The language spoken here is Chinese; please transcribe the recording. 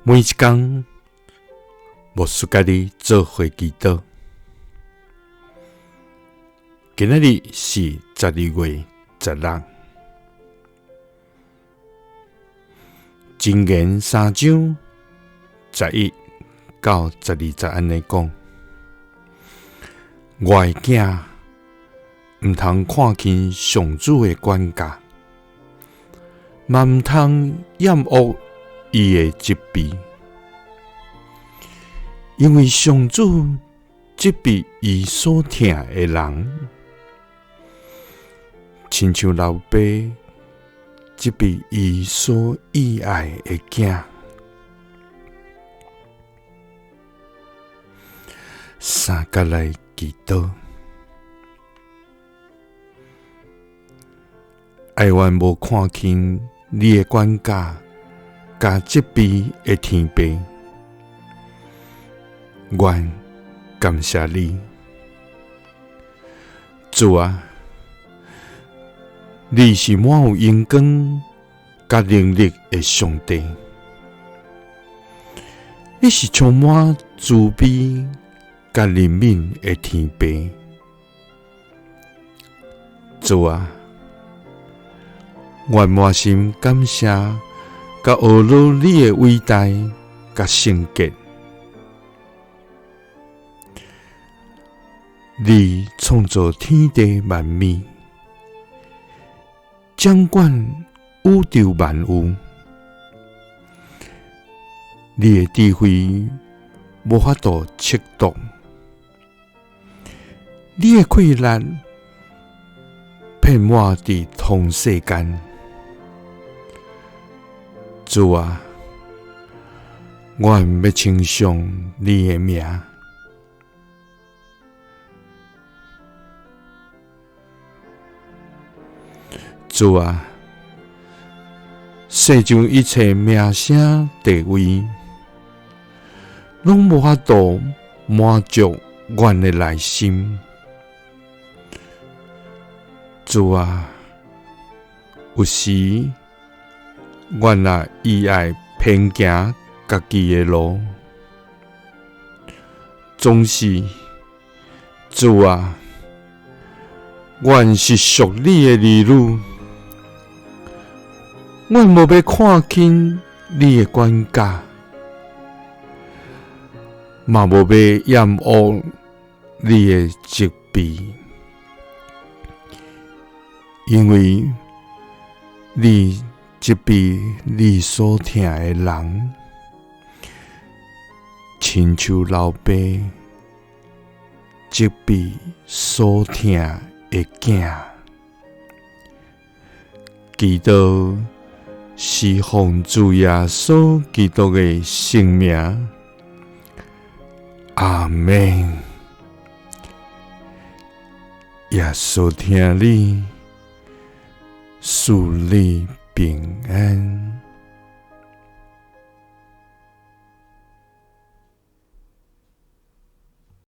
每一天，牧师甲你做伙祈祷。今仔日是12月16日，箴言3章11到12節安尼講：我的囝，毋通看輕上主的管教，嘛毋通厭惡伊的責備，因為上主責備伊所疼的人，親像老爸責備伊所喜愛的囝。三甲來祈禱，愛願無看輕你的管教甲責備的天父，願感謝你，主啊！你是滿有榮光甲能力的上帝，你是充滿慈悲甲憐憫的天父。主啊，我滿心感謝甲學習你的偉大甲聖潔。你創造天地萬物，掌管宇宙萬有，你的智慧無法度測度，你的快樂遍滿佇通世間。主啊，我要稱頌你的名。主啊，世上一切名聲地位，攏無法度滿足阮的內心。主啊，有時阮也意愛偏行家己的路，總是主啊，阮是屬你的兒女。阮無要看輕你的管教，嘛無要厭惡你的責備，因為你責備你所疼的人，親像老爸責備所疼的囝。祈禱是奉主耶穌基督的聖名，阿們。耶穌聽你，賜你平安。